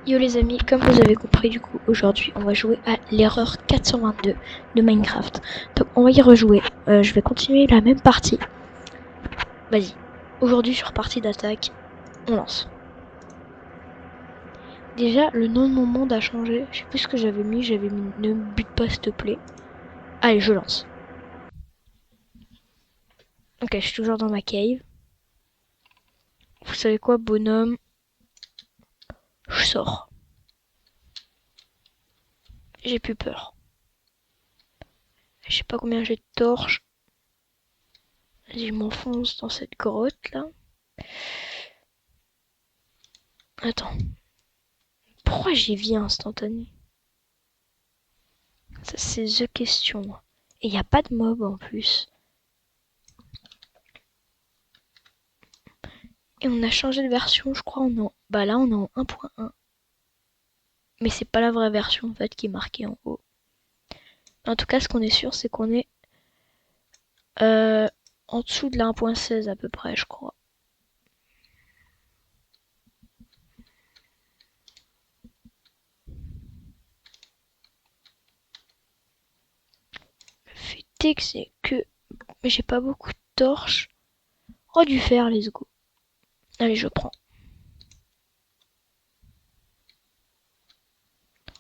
Yo les amis, comme vous avez compris du coup, aujourd'hui on va jouer à l'erreur 422 de Minecraft. Donc on va y rejouer, je vais continuer la même partie. Vas-y, aujourd'hui sur partie d'attaque, on lance. Déjà le nom de mon monde a changé, je sais plus ce que j'avais mis ne me bute pas s'il te plaît. Allez je lance. Ok, je suis toujours dans ma cave. Vous savez quoi bonhomme? Je sors. J'ai plus peur. Je sais pas combien j'ai de torches. Vas-y, je m'enfonce dans cette grotte là. Attends. Pourquoi j'ai vie instantanée? Ça c'est the question. Et y a pas de mob en plus. Et on a changé de version, je crois. Bah là on est en 1.1. Mais c'est pas la vraie version en fait qui est marquée en haut. En tout cas ce qu'on est sûr c'est qu'on est en dessous de la 1.16 à peu près je crois. Le fait est que c'est que j'ai pas beaucoup de torches. Oh du fer, let's go. Allez je prends.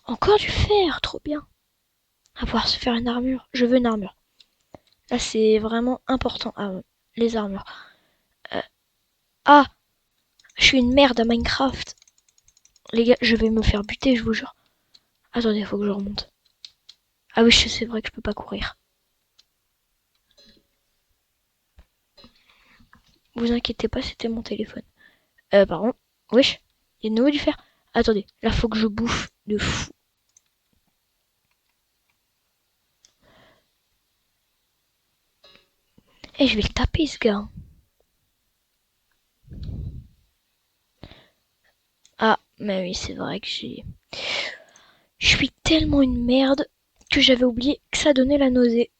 Encore du fer, trop bien. On va pouvoir se faire une armure. Je veux une armure. Là c'est vraiment important. Ah ouais, les armures. Ah, je suis une merde à Minecraft. Les gars, je vais me faire buter, je vous jure. Attendez, faut que je remonte. Ah oui, c'est vrai que je peux pas courir. Vous inquiétez pas, c'était mon téléphone. Pardon. Wesh, il y a de nouveau du fer. Attendez, là faut que je bouffe de fou. Eh, je vais le taper ce gars. Ah, mais oui, c'est vrai que je suis tellement une merde que j'avais oublié que ça donnait la nausée.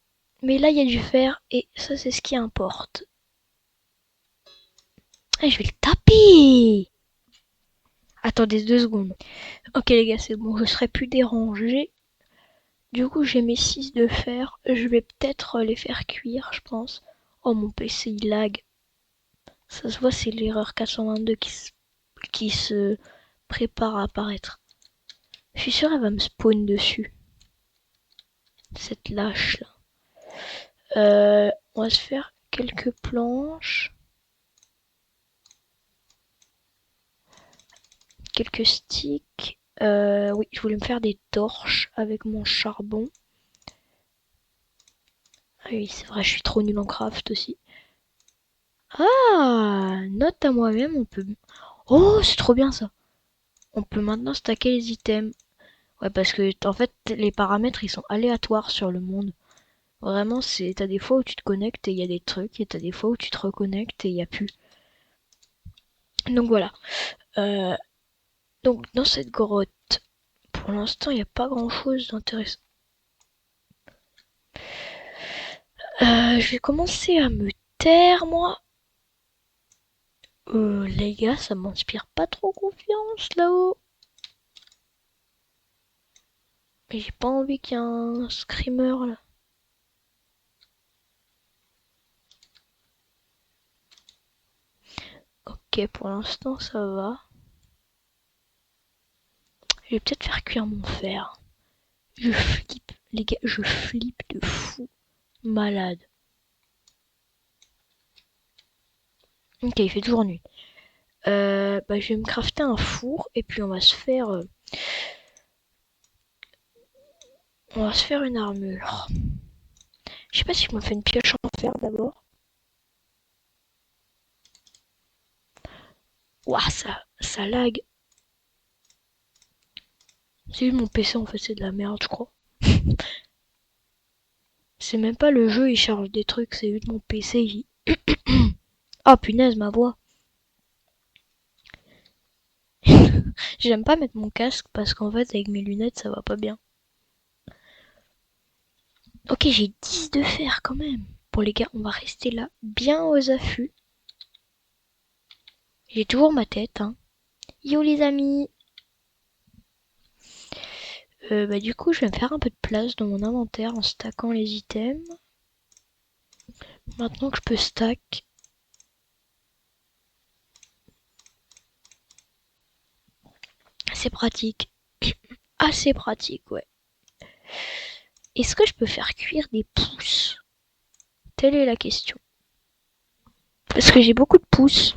Mais là, il y a du fer et ça, c'est ce qui importe. Eh, je vais le taper. Attendez 2 secondes. Ok les gars, c'est bon, je serai plus dérangé. Du coup, j'ai mes 6 de fer. Je vais peut-être les faire cuire, je pense. Oh, mon PC, il lag. Ça se voit, c'est l'erreur 422 qui se prépare à apparaître. Je suis sûre, elle va me spawn dessus. Cette lâche, là. On va se faire quelques planches. Quelques sticks. Oui, je voulais me faire des torches avec mon charbon. Ah oui, c'est vrai, je suis trop nulle en craft aussi. Ah, note à moi-même, on peut... Oh, c'est trop bien ça. On peut maintenant stacker les items. Ouais, parce que en fait, les paramètres ils sont aléatoires sur le monde. Vraiment, t'as des fois où tu te connectes et il y a des trucs, et t'as des fois où tu te reconnectes et il y a plus. Donc voilà. Euh, donc dans cette grotte, pour l'instant, il n'y a pas grand-chose d'intéressant. Je vais commencer à me taire, moi. Les gars, ça m'inspire pas trop confiance là-haut. Mais j'ai pas envie qu'il y ait un screamer là. Ok, pour l'instant ça va. Je vais peut-être faire cuire mon fer. Je flippe, les gars, je flippe de fou malade. Ok, il fait toujours nuit. Bah, je vais me crafter un four et puis on va se faire une armure. Je sais pas si je me fais une pioche en fer d'abord. Ouah, ça lag. C'est juste mon PC en fait, c'est de la merde, je crois. C'est même pas le jeu, il charge des trucs, c'est juste mon PC. Oh punaise, ma voix. J'aime pas mettre mon casque parce qu'en fait, avec mes lunettes, ça va pas bien. Ok, j'ai 10 de fer quand même. Bon les gars, on va rester là, bien aux affûts. J'ai toujours ma tête, hein. Yo les amis. Bah du coup, je vais me faire un peu de place dans mon inventaire en stackant les items. Maintenant que je peux stack, c'est pratique. Assez pratique, ouais. Est-ce que je peux faire cuire des pousses? Telle est la question. Parce que j'ai beaucoup de pousses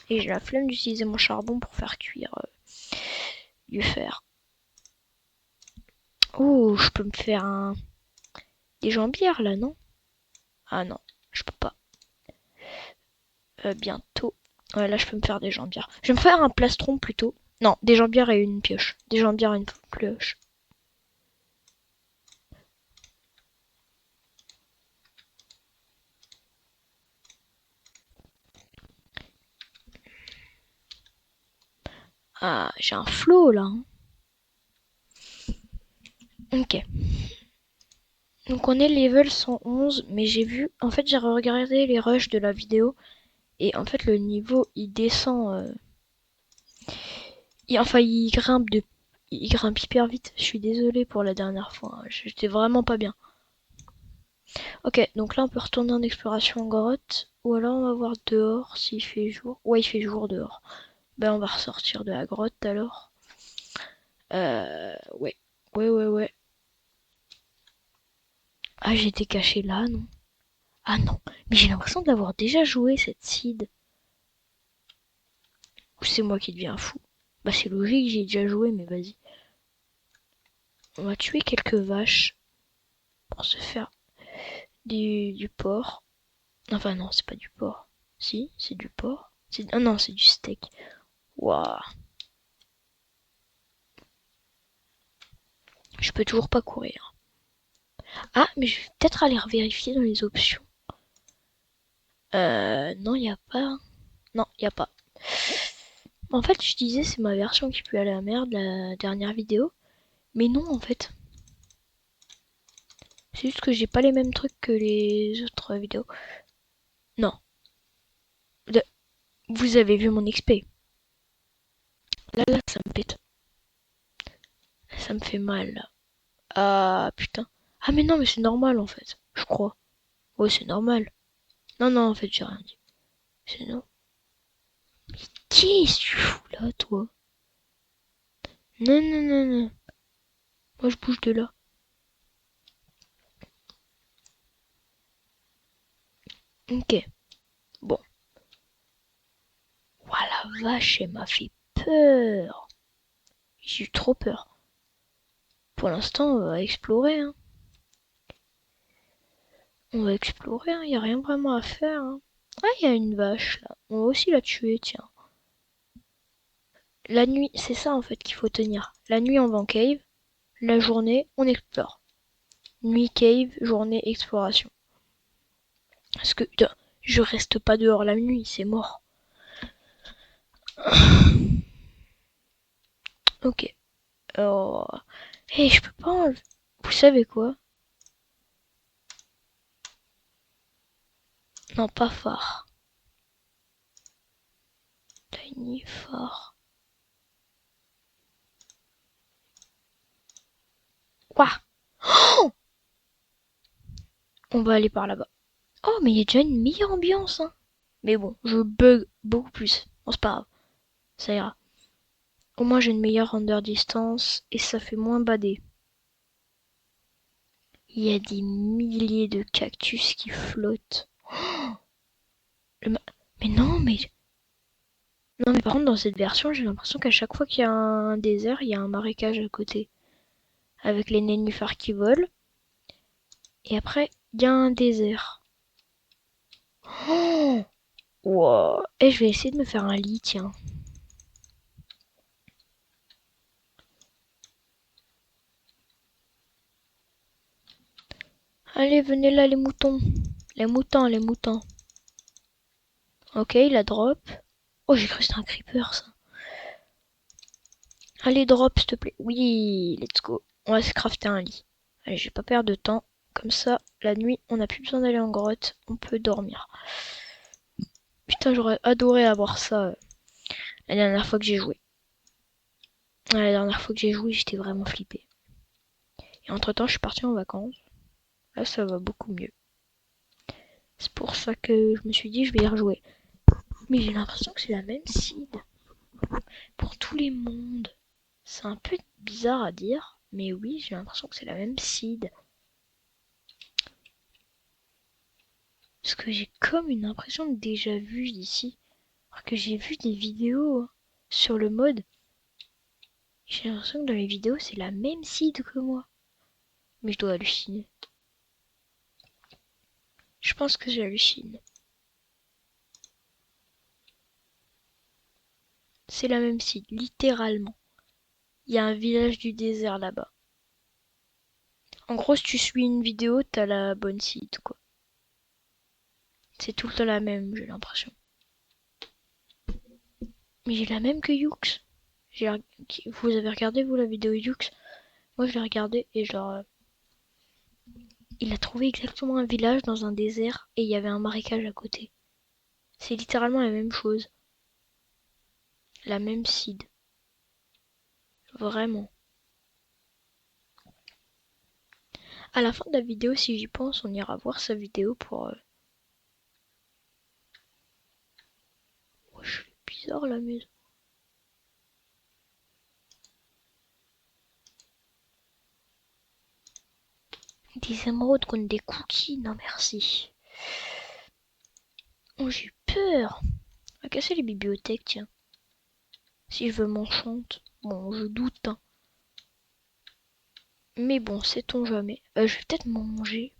et j'ai la flemme d'utiliser mon charbon pour faire cuire du fer. Oh, je peux me faire des jambières là, non? Ah non, je peux pas. Bientôt. Ouais, là je peux me faire des jambières. Je vais me faire un plastron plutôt. Non, des jambières et une pioche. Des jambières et une pioche. Ah, j'ai un flow là, hein. Ok. Donc on est level 111, mais j'ai vu, en fait j'ai regardé les rushs de la vidéo, et en fait le niveau il descend, il grimpe hyper vite. Je suis désolée pour la dernière fois, hein. J'étais vraiment pas bien. Ok, donc là on peut retourner en exploration en grotte, ou alors on va voir dehors s'il fait jour. Ouais, il fait jour dehors. Ben on va ressortir de la grotte alors. Ouais. Ouais. Ah, j'étais caché là, non? Ah non, mais j'ai l'impression de l'avoir déjà joué cette seed. Ou c'est moi qui deviens fou? Bah c'est logique, j'ai déjà joué, mais vas-y. On va tuer quelques vaches pour se faire du porc. Enfin non, c'est pas du porc. Si, c'est du porc. Ah non, c'est du steak. Waouh. Je peux toujours pas courir. Ah, mais je vais peut-être aller vérifier dans les options. Non, y a pas. Non, y a pas. En fait, je disais c'est ma version qui pue à la merde, la dernière vidéo. Mais non, en fait. C'est juste que j'ai pas les mêmes trucs que les autres vidéos. Non. Vous avez vu mon XP. Là, ça me pète. Ça me fait mal, là. Ah, putain. Ah, mais non, mais c'est normal, en fait. Je crois. Ouais, c'est normal. Non, en fait, j'ai rien dit. C'est non. Qu'est-ce que tu fous là, toi? Non. Moi, je bouge de là. Ok. Bon. Ouah, la vache, elle m'a fait peur. J'ai eu trop peur. Pour l'instant, on va explorer, hein. On va explorer, hein. Y a rien vraiment à faire, hein. Ah, il y a une vache, là. On va aussi la tuer, tiens. La nuit, c'est ça, en fait, qu'il faut tenir. La nuit, on va en cave. La journée, on explore. Nuit cave, journée exploration. Parce que je reste pas dehors la nuit, c'est mort. Ok. Oh. Hey, je peux pas enlever. Vous savez quoi? Non, pas phare. Tiny phare. Quoi? On va aller par là-bas. Oh, mais il y a déjà une meilleure ambiance, hein. Mais bon, je bug beaucoup plus. Bon, c'est pas grave. Ça ira. Au moins, j'ai une meilleure render distance et ça fait moins bader. Il y a des milliers de cactus qui flottent. Le ma- Mais non, mais non, mais par contre, dans cette version, j'ai l'impression qu'à chaque fois qu'il y a un désert, il y a un marécage à côté. Avec les nénuphars qui volent. Et après, il y a un désert. Oh wow. Et je vais essayer de me faire un lit, tiens. Allez, venez là, les moutons. Les moutons. Ok, il a drop. Oh, j'ai cru que c'était un creeper, ça. Allez, drop, s'il te plaît. Oui, let's go. On va se crafter un lit. Allez, je vais pas perdre de temps. Comme ça, la nuit, on n'a plus besoin d'aller en grotte. On peut dormir. Putain, j'aurais adoré avoir ça la dernière fois que j'ai joué. La dernière fois que j'ai joué, j'étais vraiment flippé. Entre-temps, je suis partie en vacances. Là, ça va beaucoup mieux. C'est pour ça que je me suis dit, je vais y rejouer. Mais j'ai l'impression que c'est la même seed pour tous les mondes. C'est un peu bizarre à dire, mais oui, j'ai l'impression que c'est la même seed. Parce que j'ai comme une impression de déjà vu d'ici. Alors que j'ai vu des vidéos sur le mode. J'ai l'impression que dans les vidéos, c'est la même seed que moi. Mais je dois halluciner. Je pense que j'hallucine. C'est la même seed, littéralement. Il y a un village du désert là-bas. En gros, si tu suis une vidéo, t'as la bonne seed, quoi. C'est tout le temps la même, j'ai l'impression. Mais j'ai la même que Yux. Vous avez regardé, vous, la vidéo Yux? Moi, je l'ai regardé et genre... Il a trouvé exactement un village dans un désert et il y avait un marécage à côté. C'est littéralement la même chose. La même seed. Vraiment. À la fin de la vidéo, si j'y pense, on ira voir sa vidéo pour... Oh, je suis bizarre la maison. Des émeraudes contre des cookies, non merci. Oh, j'ai peur. On va casser les bibliothèques, tiens. Si je veux m'enchante. Bon, je doute, hein. Mais bon, sait-on jamais. Je vais peut-être manger.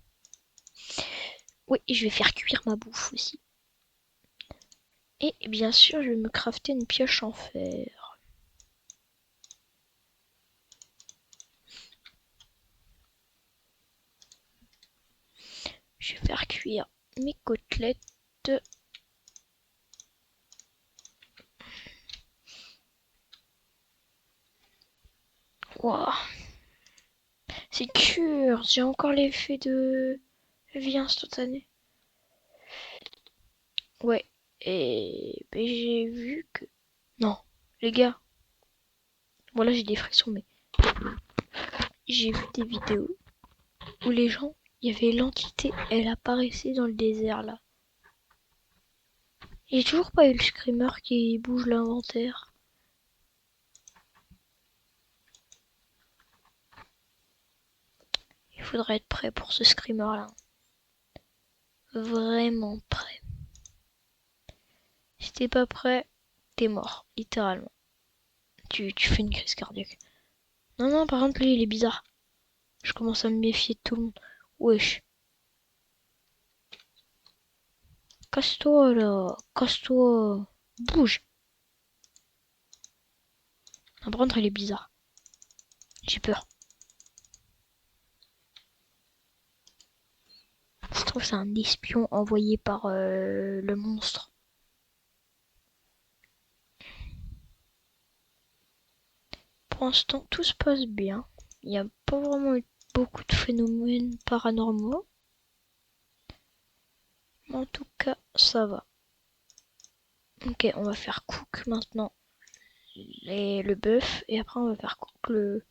Oui, et je vais faire cuire ma bouffe aussi. Et bien sûr, je vais me crafter une pioche en fer. Je vais faire cuire mes côtelettes. Waouh, c'est cure. J'ai encore l'effet de vie instantanée. Ouais, et ben, j'ai vu que... Non, les gars, voilà, j'ai des frissons, mais j'ai vu des vidéos où les gens, il y avait l'entité, elle apparaissait dans le désert, là. J'ai toujours pas eu le screamer qui bouge l'inventaire. Il faudrait être prêt pour ce screamer-là. Vraiment prêt. Si t'es pas prêt, t'es mort, littéralement. Tu fais une crise cardiaque. Non, non, par contre, lui, il est bizarre. Je commence à me méfier de tout le monde. Wesh. Casse-toi, là. Casse-toi. Bouge. Non, par contre, il est bizarre. J'ai peur. Ça se trouve, c'est un espion envoyé par le monstre. Pour l'instant, tout se passe bien. Il n'y a pas vraiment eu beaucoup de phénomènes paranormaux. Mais en tout cas, ça va. Ok, on va faire cook maintenant le bœuf et après on va faire cook le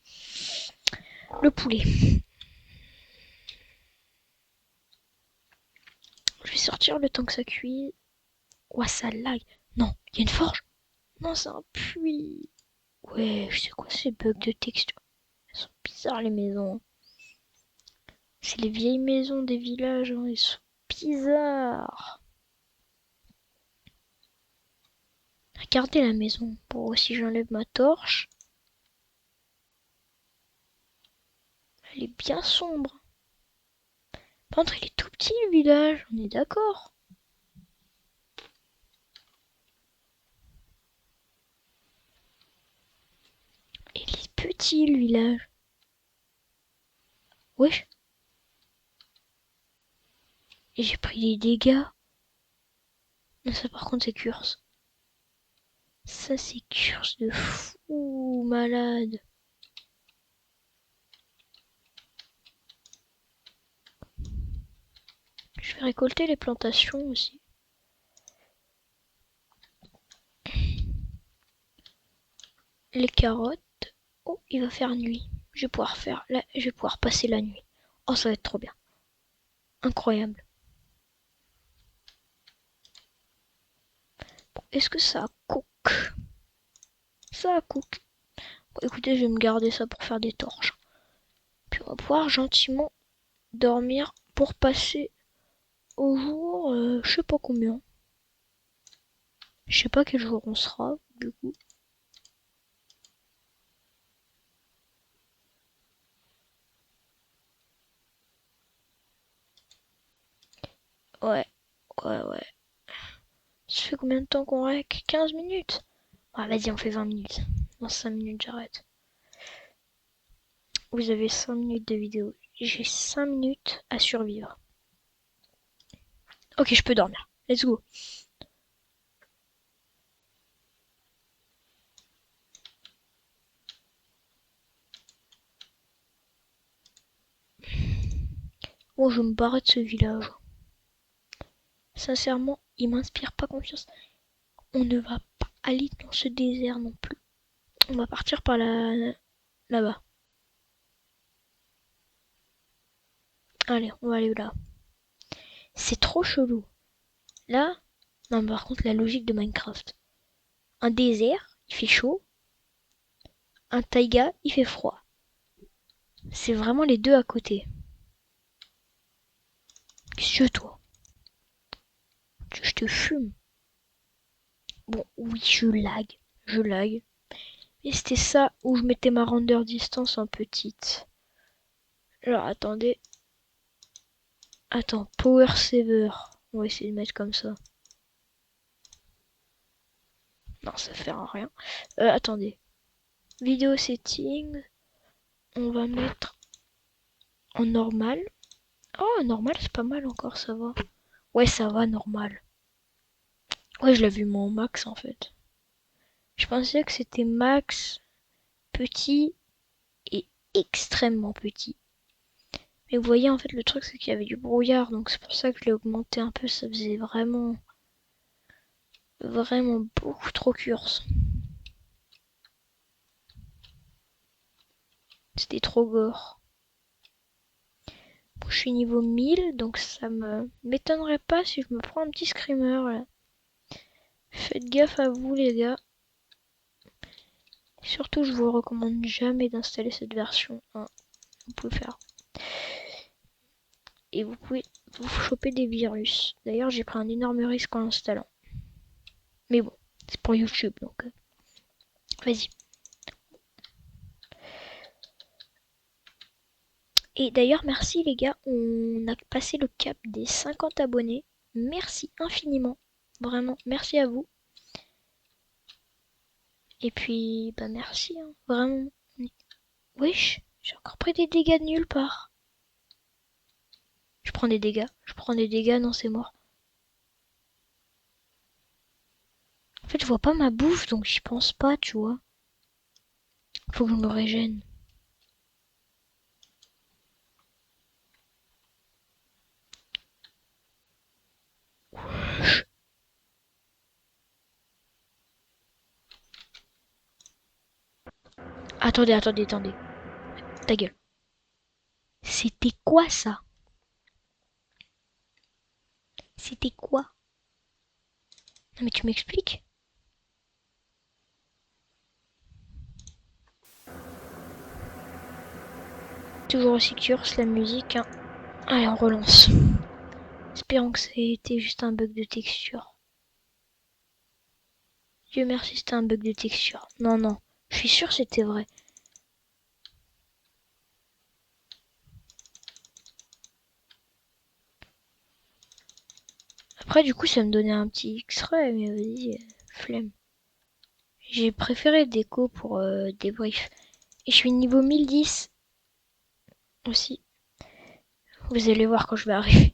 poulet. Je vais sortir le temps que ça cuise. Ouah, ça lag. Non, il y a une forge. Non, c'est un puits. Ouais, je sais quoi ces bugs de texture. Elles sont bizarres les maisons. C'est les vieilles maisons des villages, hein. Ils sont bizarres. Regardez la maison. Bon, si j'enlève ma torche, elle est bien sombre. Par contre, il est tout petit le village, on est d'accord. Il est petit le village. Wesh. Et j'ai pris des dégâts. Non, ça par contre c'est curse. Ça c'est curse de fou malade. Je vais récolter les plantations aussi. Les carottes. Oh, il va faire nuit. Je vais pouvoir je vais pouvoir passer la nuit. Oh, ça va être trop bien. Incroyable. Bon, est-ce que ça cook? Ça cook. Bon, écoutez, je vais me garder ça pour faire des torches. Puis on va pouvoir gentiment dormir pour passer au jour, je sais pas combien. Je sais pas quel jour on sera, du coup. Ouais, ouais. Ça fait combien de temps qu'on règle? 15 minutes? Ah, vas-y, on fait 20 minutes. Dans 5 minutes, j'arrête. Vous avez 5 minutes de vidéo. J'ai 5 minutes à survivre. Ok, je peux dormir. Let's go. Bon, je me barre de ce village. Sincèrement, il m'inspire pas confiance. On ne va pas aller dans ce désert non plus. On va partir par là-bas. Allez, on va aller là. C'est trop chelou. Là, non, par contre, la logique de Minecraft. Un désert, il fait chaud. Un taïga, il fait froid. C'est vraiment les deux à côté. Qu'est-ce que toi? Je te fume. Bon, oui, Je lag. Et c'était ça où je mettais ma render distance en petite. Alors, attendez. Attends, Power Saver. On va essayer de mettre comme ça. Non, ça fait rien. Attendez. Vidéo settings. On va mettre en normal. Oh, normal, c'est pas mal encore, ça va. Ouais, ça va, normal. Ouais, je l'ai vu mon max en fait. Je pensais que c'était max, petit et extrêmement petit. Mais vous voyez, en fait, le truc, c'est qu'il y avait du brouillard, donc c'est pour ça que je l'ai augmenté un peu. Ça faisait vraiment beaucoup trop curse. C'était trop gore. Bon, je suis niveau 1000, donc ça me m'étonnerait pas si je me prends un petit screamer là. Faites gaffe à vous, les gars. Surtout, je vous recommande jamais d'installer cette version 1. Vous pouvez faire. Et vous pouvez vous choper des virus. D'ailleurs, j'ai pris un énorme risque en l'installant. Mais bon, c'est pour YouTube, donc vas-y. Et d'ailleurs, merci les gars, on a passé le cap des 50 abonnés. Merci infiniment. Vraiment, merci à vous. Et puis, bah merci, hein, vraiment. Wesh, j'ai encore pris des dégâts de nulle part. Je prends des dégâts, non c'est mort. En fait, je vois pas ma bouffe, donc j'y pense pas, tu vois. Faut que je me régène. Attendez. Ta gueule. C'était quoi ça? C'était quoi? Non mais tu m'expliques? Toujours aussi curse la musique, hein. Allez, on relance. Espérons que c'était juste un bug de texture. Dieu merci, c'était un bug de texture. Non. Je suis sûr que c'était vrai. Après, du coup, ça me donnait un petit X-ray, mais vas-y, flemme. J'ai préféré déco pour débrief. Et je suis niveau 1010 aussi. Vous allez voir quand je vais arriver.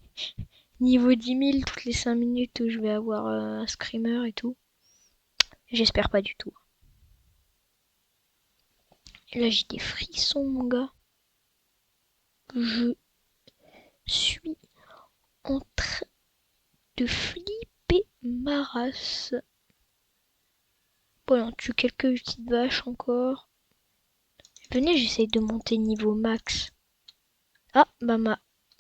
Niveau 10 000 toutes les 5 minutes où je vais avoir un screamer et tout. J'espère pas du tout. Et là, j'ai des frissons, mon gars. Je suis en train de flipper ma race. Bon, on tue quelques petites vaches encore. Venez, j'essaye de monter niveau max. Ah, bah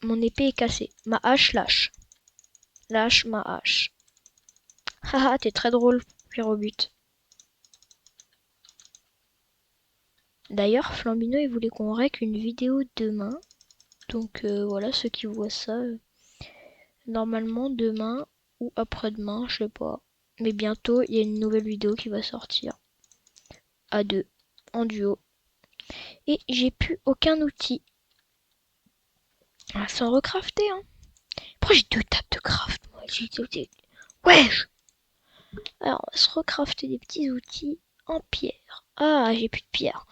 mon épée est cassée. Ma hache lâche. Lâche ma hache. Haha, t'es très drôle, Pyrobut. D'ailleurs, Flambino, il voulait qu'on règle une vidéo demain. Donc voilà, ceux qui voient ça, normalement demain ou après-demain, je sais pas. Mais bientôt, il y a une nouvelle vidéo qui va sortir. À deux, en duo. Et j'ai plus aucun outil. Ah, sans recrafter, hein. Pourquoi j'ai deux tables de craft, moi? Wesh! Alors, on va se recrafter des petits outils en pierre. Ah, j'ai plus de pierre.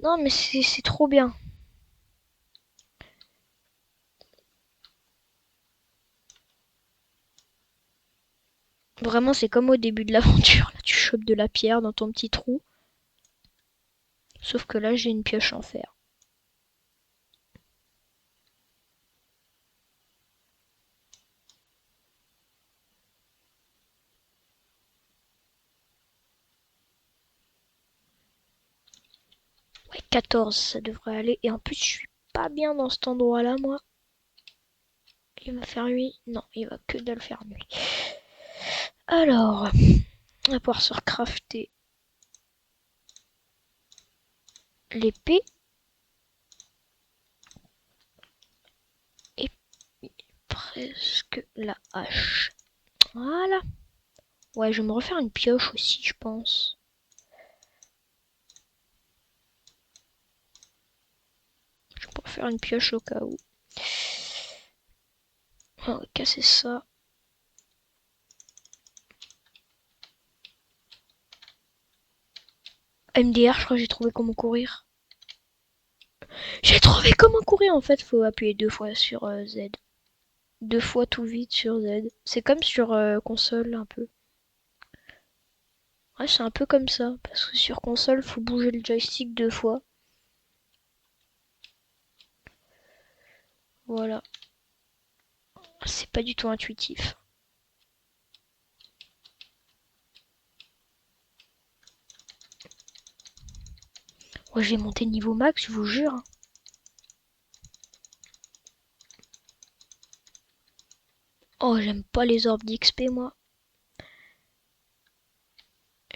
Non, mais c'est trop bien. Vraiment, c'est comme au début de l'aventure. Là, tu chopes de la pierre dans ton petit trou. Sauf que là, j'ai une pioche en fer. Ouais, 14, ça devrait aller. Et en plus, je suis pas bien dans cet endroit-là, moi. Il va faire nuit. Non, il va que dalle faire nuit. Alors, on va pouvoir se recrafter l'épée. Et presque la hache. Voilà. Ouais, je vais me refaire une pioche aussi, je pense. Je vais faire une pioche au cas où. On va casser ça. MDR, je crois que j'ai trouvé comment courir. J'ai trouvé comment courir en fait, faut appuyer deux fois sur Z. Deux fois tout vite sur Z. C'est comme sur console un peu. Ouais, c'est un peu comme ça, parce que sur console, faut bouger le joystick deux fois. Voilà. C'est pas du tout intuitif. Ouais, j'ai monté niveau max, je vous jure. Oh, j'aime pas les orbes d'XP, moi.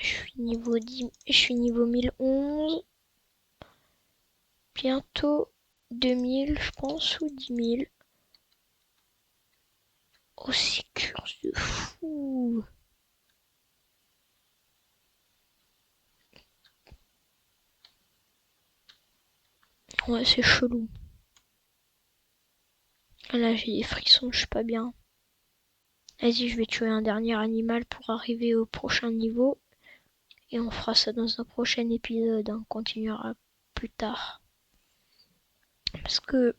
Je suis niveau 10, je suis niveau 1011. Bientôt 2000, je pense, ou 10 000. Oh, c'est curse de fou. Ouais, c'est chelou. Là, j'ai des frissons, je suis pas bien. Vas-y, je vais tuer un dernier animal pour arriver au prochain niveau. Et on fera ça dans un prochain épisode. On continuera plus tard. Parce que,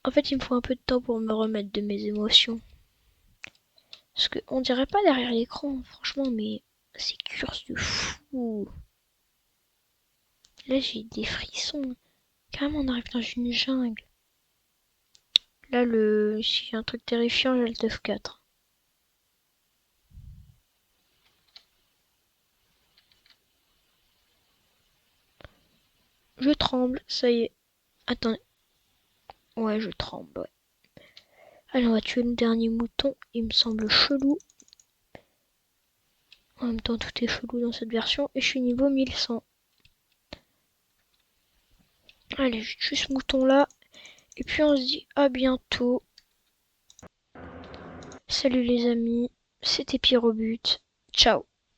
en fait, il me faut un peu de temps pour me remettre de mes émotions. Parce que on dirait pas derrière l'écran, franchement, mais c'est curse de fou. Là, j'ai des frissons. Carrément, on arrive dans une jungle. Là, si j'ai un truc terrifiant, j'ai le TF 4. Je tremble, ça y est. Attendez. Ouais, je tremble, ouais. Allez, on va tuer le dernier mouton. Il me semble chelou. En même temps, tout est chelou dans cette version. Et je suis niveau 1100. Allez, je tue ce mouton-là. Et puis on se dit à bientôt. Salut les amis. C'était Pyrobut. Ciao.